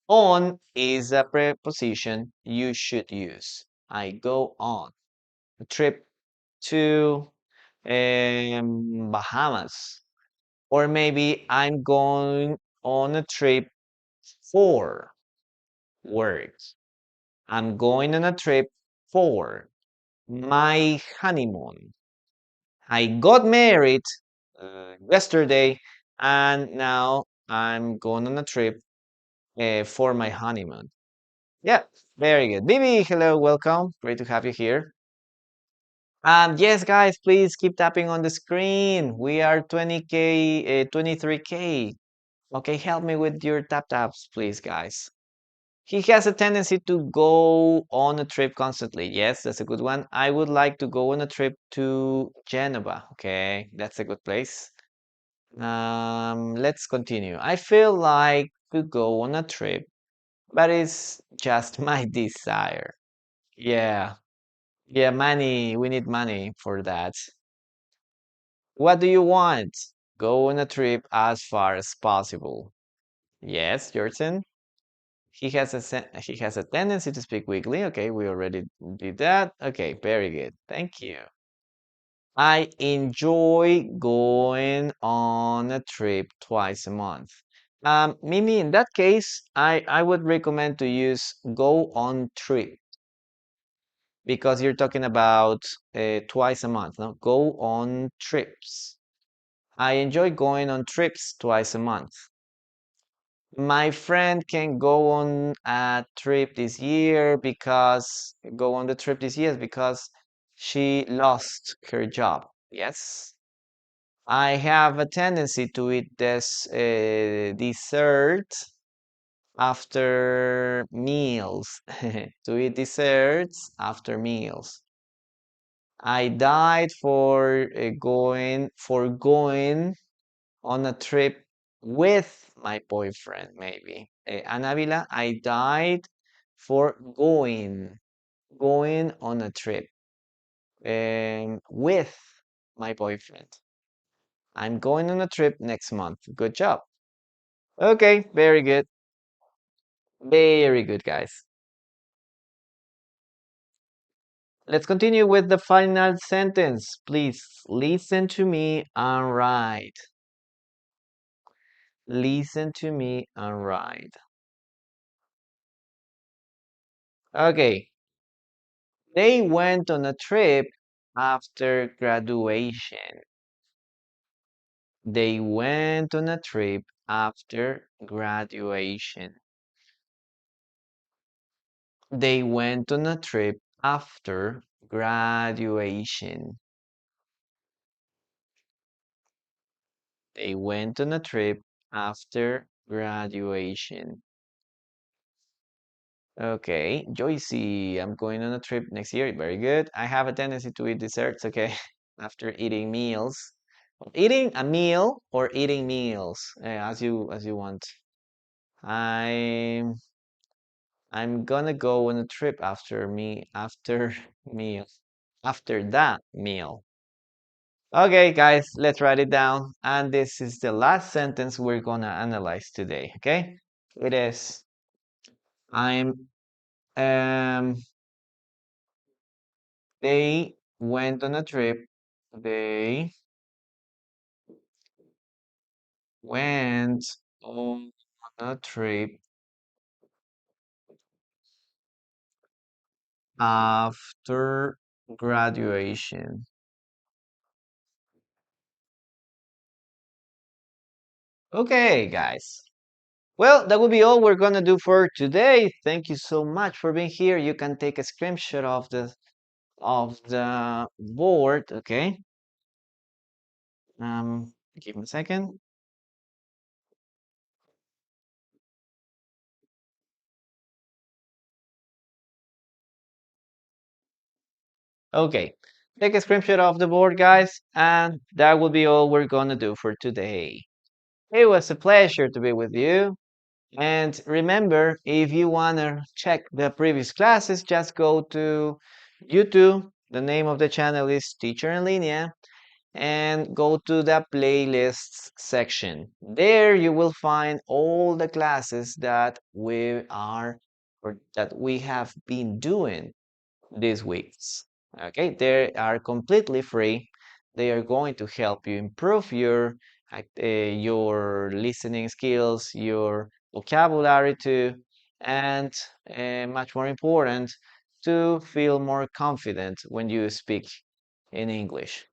A: on is a preposition you should use. I go on a trip to Bahamas. Or maybe I'm going on a trip for work. I'm going on a trip for my honeymoon. I got married yesterday and now I'm going on a trip for my honeymoon. Yeah, very good. Bibi, hello, welcome. Great to have you here. Yes, guys, please keep tapping on the screen. We are 20K, 23K. Okay, help me with your tap taps, please, guys. He has a tendency to go on a trip constantly. Yes, that's a good one. I would like to go on a trip to Geneva. Okay, that's a good place. Let's continue. I feel like to go on a trip, but it's just my desire. Yeah, yeah, money. We need money for that. What do you want? Go on a trip as far as possible. Yes, your turn. He has a tendency to speak weakly. Okay, we already did that. Okay, very good. Thank you. I enjoy going on a trip twice a month. Mimi, in that case, I would recommend to use go on trip because you're talking about twice a month. No, go on trips. I enjoy going on trips twice a month. My friend can go on a trip this year because go on the trip this year because she lost her job. Yes. I have a tendency to eat this dessert after meals. To eat desserts after meals. I died for going on a trip with my boyfriend, maybe. Ana Ávila, I died for going on a trip with my boyfriend. I'm going on a trip next month. Good job. Okay, very good. Very good, guys. Let's continue with the final sentence. Please listen to me and write. Listen to me and write. Okay. They went on a trip after graduation. They went on a trip after graduation. They went on a trip after graduation. They went on a trip after graduation. Okay, Joycey, I'm going on a trip next year. Very good. I have a tendency to eat desserts, okay, after eating meals. Eating a meal or eating meals, as you want. I'm I'm gonna go on a trip after meal after that meal. Okay, guys, let's write it down. And this is the last sentence we're gonna analyze today. Okay, it is I'm um they went on a trip. They went on a trip after graduation. Okay, guys. Well, that will be all we're gonna do for today. Thank you so much for being here. You can take a screenshot of the board, okay? Give me a second. Okay, take a screenshot of the board, guys, and that will be all we're gonna do for today. It was a pleasure to be with you. And remember, if you want to check the previous classes, just go to YouTube. The name of the channel is Teacher en Línea, and go to the playlists section. There you will find all the classes that we have been doing these weeks. Okay, they are completely free. They are going to help you improve your listening skills, your vocabulary too, and much more important, to feel more confident when you speak in English.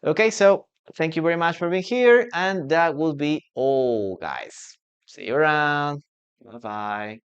A: Okay, so thank you very much for being here, and that will be all, guys. See you around. Bye bye.